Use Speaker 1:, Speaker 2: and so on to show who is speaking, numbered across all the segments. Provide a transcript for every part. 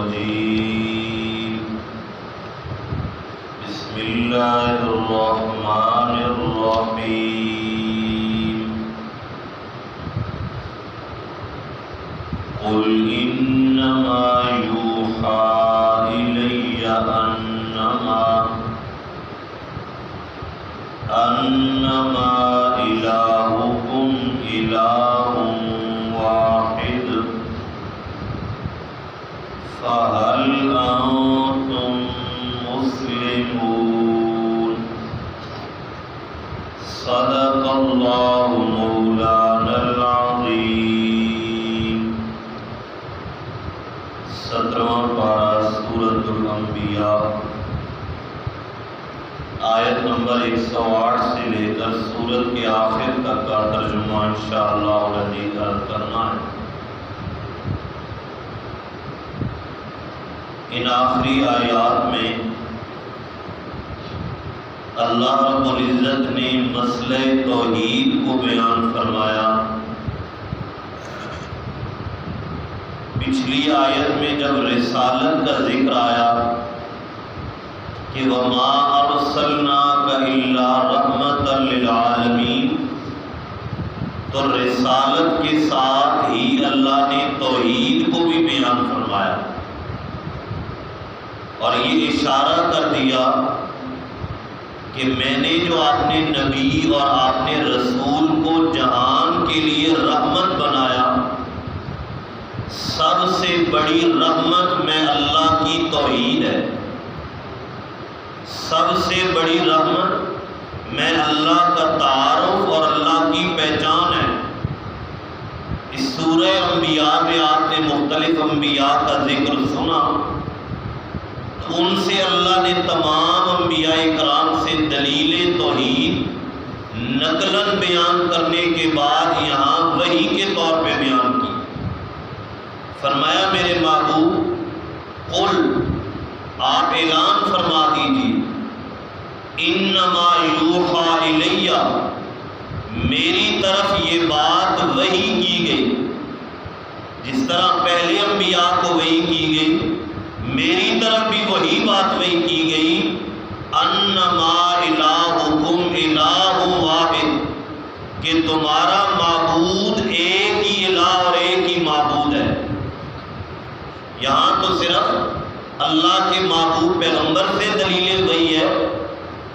Speaker 1: الرجيم بسم الله الرحمن الرحيم قل إنما يوحى إلي أنما إلهكم إله واحد فهل أنتم مسلمون صدق الله مولانا العظيم 17واں پارہ سورۃ الانبیاء آیت نمبر 108 سے لے کر سورت کے آخر تک کا ترجمہ انشاءاللہ العزیز عرض کرنا ہے۔ ان آخری آیات میں اللہ رب العزت نے مسئلہ توحید کو بیان فرمایا۔ پچھلی آیت میں جب رسالت کا ذکر آیا کہ وَمَا أَرْسَلْنَاكَ إِلَّا رَحْمَةً لِلْعَالَمِينَ، تو رسالت کے ساتھ ہی اللہ نے توحید کو بھی بیان فرمایا اور یہ اشارہ کر دیا کہ میں نے جو آپ نے نبی اور آپ نے رسول کو جہان کے لیے رحمت بنایا، سب سے بڑی رحمت میں اللہ کی توحید ہے، سب سے بڑی رحمت میں اللہ کا تعارف اور اللہ کی پہچان ہے۔ اس سورہ انبیاء میں آپ نے مختلف انبیاء کا ذکر سنا، تو ان سے اللہ نے تمام انبیاء کرام سے دلیل توحید نقلاً بیان کرنے کے بعد یہاں وحی کے طور پہ بیان کی۔ فرمایا میرے محبوب قل، آپ اعلان فرما دیجیے، انما یوحی الیہ، میری طرف یہ بات وحی کی گئی، جس طرح پہلے انبیاء کو وحی کی گئی، میری طرف بھی وہی بات وحی کی گئی، انما الہکم الہ واحد، کہ تمہارا معبود ایک ہی الہ اور ایک ہی معبود ہے۔ یہاں تو صرف اللہ کے محبوب پیغمبر سے دلیل وحی ہے،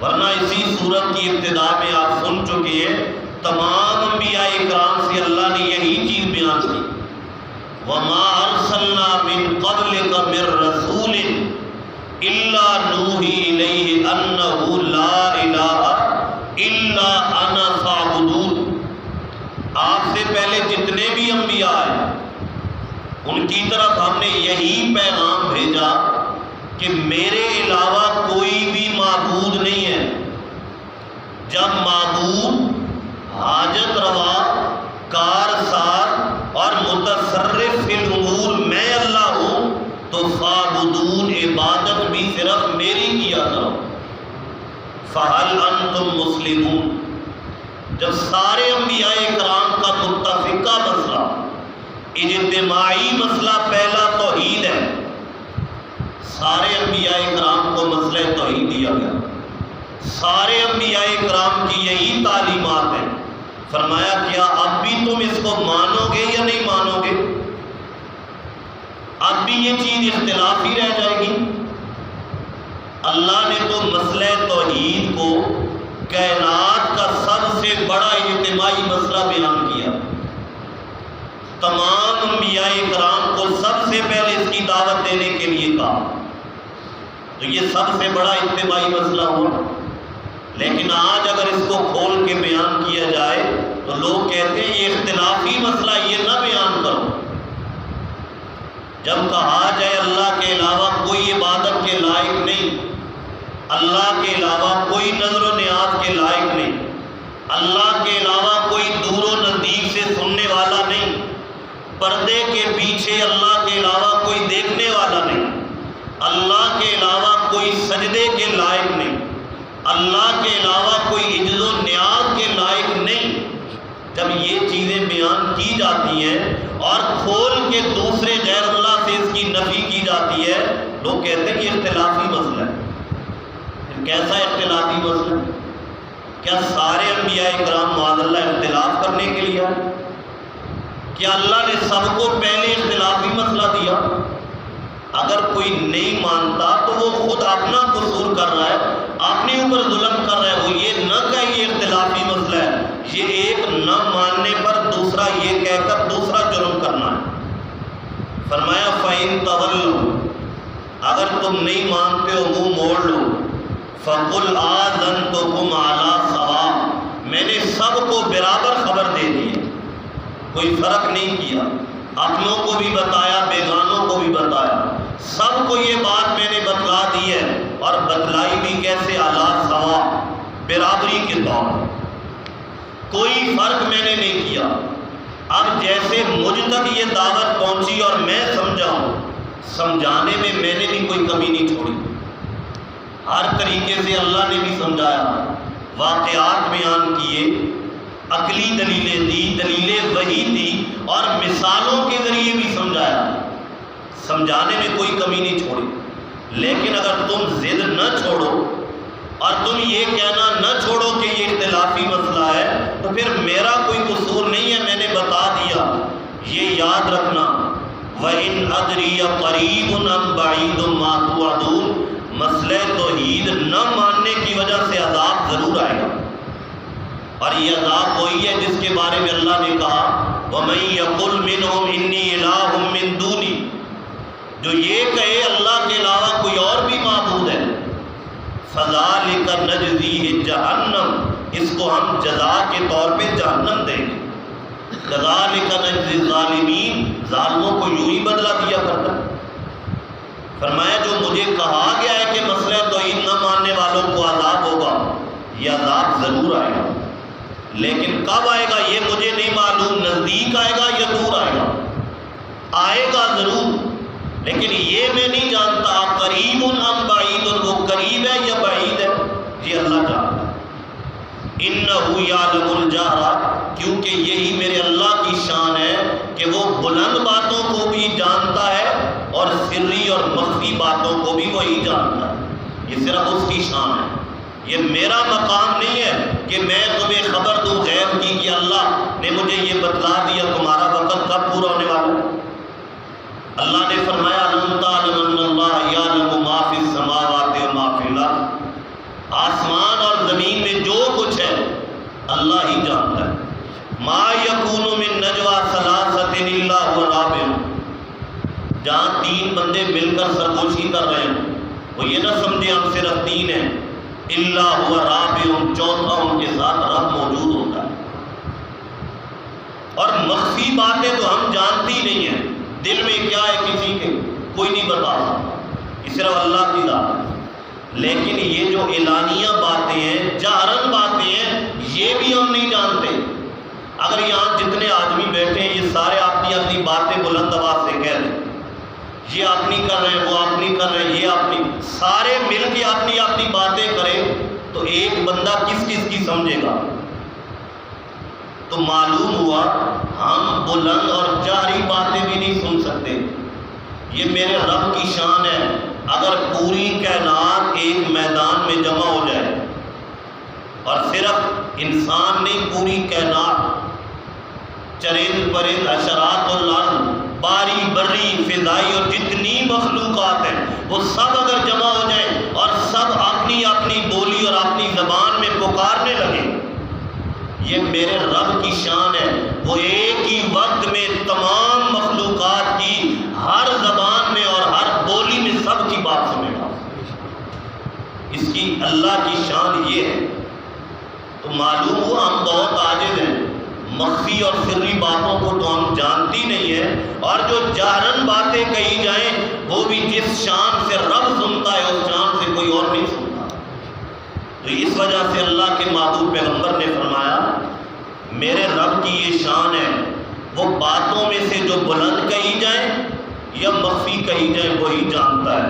Speaker 1: ورنہ اسی سورت کی ابتدا میں آپ سن چکے ہیں تمام انبیاء اکرام سے اللہ نے یہی چیز بیان کی، وَمَا أَرْسَلْنَا مِن قَبْلِكَ مِن رَّسُولٍ إِلَّا نُوحِي إِلَيْهِ أَنَّهُ لَا إِلَٰهَ إِلَّا أَنَا فَاعْبُدُونِ، آپ سے پہلے جتنے بھی انبیاء ہیں ان کی طرف ہم نے یہی پیغام بھیجا کہ میرے علاوہ کوئی بھی معبود نہیں ہے۔ جب معبود حاجت روا، کارساز اور متصرف فی الامور میں اللہ ہوں، تو فاعبدون، عبادت بھی صرف میری کیا کرو۔ فہل انتم مسلمون، جب سارے انبیاء کرام کا متفقہ مسئلہ، اجتماعی مسئلہ پہلا توحید ہے، سارے انبیاء کرام کو مسئلہ توحید دیا گیا، سارے انبیاء کرام کی یہی تعلیمات ہیں۔ فرمایا کیا اب بھی تم اس کو مانو گے یا نہیں مانو گے؟ اب بھی یہ چیز اختلافی رہ جائے گی؟ اللہ نے تو مسئلہ توحید کو کائنات کا سب سے بڑا اجتماعی مسئلہ بیان کیا، تمام انبیاء کرام کو سب سے پہلے اس کی دعوت دینے کے لیے کہا، تو یہ سب سے بڑا اجتماعی مسئلہ ہوا۔ لیکن آج اگر اس کو کھول کے بیان کیا جائے تو لوگ کہتے ہیں یہ اختلافی مسئلہ یہ نہ بیان کرو۔ جب کہا جائے اللہ کے علاوہ کوئی عبادت کے لائق نہیں، اللہ کے علاوہ کوئی نظر و نیاز کے لائق نہیں، اللہ کے علاوہ کوئی دور و نزدیک سے سننے والا نہیں، پردے کے پیچھے اللہ کے علاوہ کوئی دیکھنے والا نہیں، اللہ کے علاوہ کوئی سجدے کے لائق نہیں، اللہ کے علاوہ کوئی عجز و نیاز کے لائق نہیں، جب یہ چیزیں بیان کی جاتی ہیں اور کھول کے دوسرے غیر اللہ سے اس کی نفی کی جاتی ہے، لوگ کہتے ہیں کہ اختلافی مسئلہ ہے۔ کیسا اختلافی مسئلہ ہے؟ کیا سارے انبیاء کرام معاذ اللہ اختلاف کرنے کے لیے آئے؟ کیا اللہ نے سب کو پہلے اختلافی مسئلہ دیا؟ اگر کوئی نہیں مانتا تو وہ خود اپنا قصور کر رہا ہے، اپنے اوپر ظلم کر رہا ہے۔ وہ یہ نہ کہ یہ اختلافی مسئلہ ہے، یہ ایک نہ ماننے پر دوسرا یہ کہہ کر دوسرا جرم کرنا ہے۔ فرمایا فَإِن تَوَلُّوا، اگر تم نہیں مانتے ہو منہ موڑ لو، فَقُلْ آذَنْتُكُمْ عَلَىٰ سَوَاءٍ، میں نے سب کو برابر خبر دے دی ہے، کوئی فرق نہیں کیا، اپنوں کو بھی بتایا بیگانوں کو بھی بتایا، سب کو یہ بات میں نے بتلا دی ہے، اور بتلائی بھی کیسے؟ عَلَىٰ سَوَاءٍ، برابری کے طور پر، کوئی فرق میں نے نہیں کیا۔ اب جیسے مجھ تک یہ دعوت پہنچی اور میں سمجھاؤں، سمجھانے میں میں نے بھی کوئی کمی نہیں چھوڑی، ہر طریقے سے اللہ نے بھی سمجھایا، واقعات بیان کیے، عقلی دلیلیں دی، دلیلیں وحی دی، اور مثالوں کے ذریعے بھی سمجھایا، سمجھانے میں کوئی کمی نہیں چھوڑی۔ لیکن اگر تم ضد نہ چھوڑو اور تم یہ کہنا نہ چھوڑو کہ یہ اختلافی مسئلہ ہے، تو پھر میرا کوئی قصور نہیں ہے، میں نے بتا دیا۔ یہ یاد رکھنا، وَإِنْ أَدْرِيَ قَرِيبٌ أَمْ بَعِيدٌ مَا تُوعَدُونَ، مسئلہ توحید نہ ماننے کی وجہ سے عذاب ضرور آئے گا، اور یہ عذاب وہی ہے جس کے بارے میں اللہ نے کہا وَمَن يَقُلْ مِنْهُمْ إِنِّي إِلَٰهٌ مِّن دُونِي، جو یہ کہے اللہ کے علاوہ کوئی اور بھی معبود ہے، فَذَلِكَ نَجْزِيهِ جَهَنَّمَ، اس کو ہم جزا کے طور پہ جہنم دیں گے۔ كَذَلِكَ نَجْزِي الظَّالِمِينَ، ظالموں کو یوں ہی بدلہ دیا کرتا ہے۔ فرمایا جو مجھے کہا گیا ہے کہ مسئلہ توحید نہ ماننے والوں کو عذاب ہوگا، یہ عذاب ضرور آئے گا، لیکن کب آئے گا یہ مجھے نہیں معلوم، نزدیک آئے گا یا دور آئے گا، آئے گا ضرور، لیکن یہ میں نہیں جانتا قریب ام بعید، وہ قریب ہے یا بعید ہے، یہ اللہ جانتا ہے۔ انہ یعلم الجہر، کیونکہ یہی میرے اللہ کی شان ہے کہ وہ بلند باتوں کو بھی جانتا ہے اور سری اور مخفی باتوں کو بھی وہی جانتا ہے، یہ صرف اس کی شان ہے۔ یہ میرا مقام نہیں ہے کہ میں تمہیں خبر دوں غیب کی کہ اللہ نے مجھے یہ بتلا دیا تمہارا وقت کب پورا ہونے والا ہے۔ اللہ نے فرمایا الم تعلم ان اللہ یعلم ما فی السماوات و ما فی الارض، آسمان اور زمین میں جو کچھ ہے اللہ ہی جانتا ہے۔ ما یکون من نجوا ثلاثۃ الا هو رابعهم، جہاں تین بندے مل کر سرگوشی کر رہے ہیں، وہ یہ نہ سمجھے ہم صرف تین ہیں، الا هو رابعهم، چوتھا ان کے ساتھ رب موجود ہوتا ہے۔ اور مخفی باتیں تو ہم جانتی نہیں ہیں، دل میں کیا ہے کسی کے کوئی نہیں بتا سکتا، یہ صرف اللہ کی ذات ہے۔ لیکن یہ جو اعلانیہ باتیں ہیں، جہرن باتیں ہیں، یہ بھی ہم نہیں جانتے۔ اگر یہاں جتنے آدمی بیٹھے ہیں یہ سارے اپنی اپنی باتیں بلند آواز سے کہہ رہے ہیں، یہ اپنی کر رہے ہیں، وہ اپنی کر رہے ہیں، یہ اپنی، سارے مل کے اپنی اپنی باتیں کریں تو ایک بندہ کس کس کی سمجھے گا؟ تو معلوم ہوا ہم بلند اور جہری باتیں بھی نہیں سن سکتے۔ یہ میرے رب کی شان ہے، اگر پوری کائنات ایک میدان میں جمع ہو جائے، اور صرف انسان نہیں، پوری کائنات، چرند پرند، حشرات الارض، باری بری فضائی اور جتنی مخلوقات ہیں، وہ سب اگر جمع ہو جائیں اور سب اپنی اپنی بولی اور اپنی زبان میں پکارنے لگے، یہ میرے رب کی شان ہے، وہ ایک ہی وقت میں تمام مخلوقات کی ہر زبان میں اور ہر بولی میں سب کی بات سنے گا۔ اس کی اللہ کی شان یہ ہے۔ تو معلوم ہوا ہم بہت عاجز ہیں، مخفی اور سری باتوں کو تو ہم جانتی نہیں ہیں، اور جو جہرن باتیں کہی جائیں وہ بھی جس شان سے رب سنتا ہے اس شان سے کوئی اور نہیں سنتا۔ تو اس وجہ سے اللہ کے محبوب پیغمبر نے فرمایا میرے رب کی یہ شان ہے، وہ باتوں میں سے جو بلند کہی جائیں یا مخفی کہی جائیں وہی جانتا ہے۔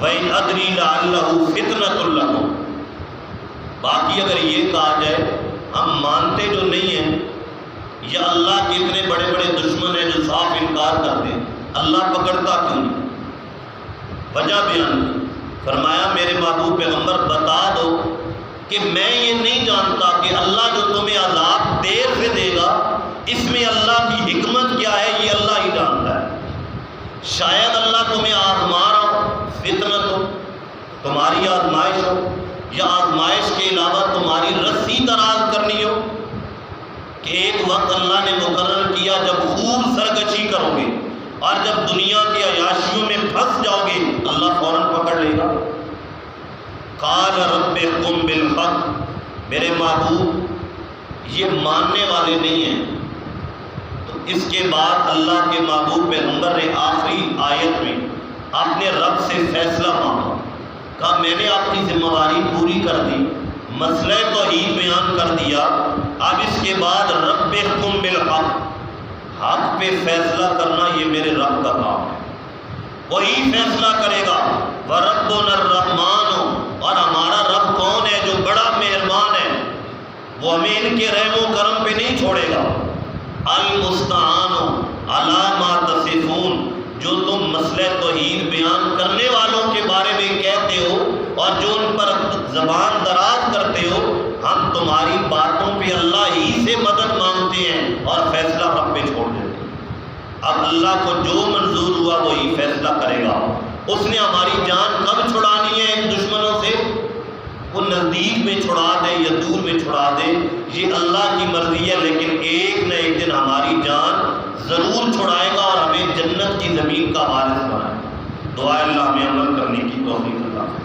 Speaker 1: وَإِنْ أَدْرِي لَعَلَّهُ فِتْنَةٌ لَكُمْ، باقی اگر یہ کہا جائے ہم مانتے جو نہیں ہیں یا اللہ کے اتنے بڑے بڑے دشمن ہیں جو صاف انکار کرتے ہیں، اللہ پکڑتا کیوں نہیں؟ وجہ بیان کی، فرمایا میرے محبوب پیغمبر بتا دو کہ میں یہ نہیں جانتا کہ اللہ جو تمہیں عذاب دیر سے دے گا اس میں اللہ کی حکمت کیا ہے، یہ اللہ ہی جانتا ہے۔ شاید اللہ تمہیں آزما رہا ہو، فتنت ہو، تمہاری آزمائش ہو، یا آزمائش کے علاوہ تمہاری رسی دراز کرنی ہو کہ ایک وقت اللہ نے مقرر کیا جب خوب سرکشی کرو گے اور جب دنیا کی عیاشیوں میں پھنس جاؤ گے اللہ فوراً پکڑ لے گا۔ قال رب احکم بالحق، میرے محبوب یہ ماننے والے نہیں ہیں۔ تو اس کے بعد اللہ کے محبوب پیغمبر نے آخری آیت میں اپنے رب سے فیصلہ مانگا، کہا میں نے اپنی ذمہ داری پوری کر دی، مسئلہ توحید بیان کر دیا، اب اس کے بعد رب احکم بالحق، حق پہ فیصلہ کرنا یہ میرے رب کا کام ہے، وہی فیصلہ کرے گا۔ وَرَبُّنَا الرَّحْمَنُ، اور ہمارا رب کون ہے جو بڑا مہربان ہے، وہ ہمیں ان کے رحم و کرم پہ نہیں چھوڑے گا۔ المستعان علی ما تصفون، جو تم مسئلہ توحید بیان کرنے والوں کے بارے میں کہتے ہو اور جو ان پر زبان دراز کرتے ہو، ہم تمہاری باتوں پہ اللہ ہی سے مدد مانگتے ہیں اور فیصلہ رب پہ چھوڑ دیتے ہیں۔ اب اللہ کو جو منظور ہوا وہی فیصلہ کرے گا۔ اس نے ہماری جان کب چھڑانی ہے ان دشمنوں سے، وہ نزدیک میں چھڑا دے یا دور میں چھڑا دے یہ اللہ کی مرضی ہے، لیکن ایک نہ ایک دن ہماری جان ضرور چھڑائے گا اور ہمیں جنت کی زمین کا وارث بنائے گا۔ دعا اللہ ہمیں عمل کرنے کی توفیق عطا فرمائے۔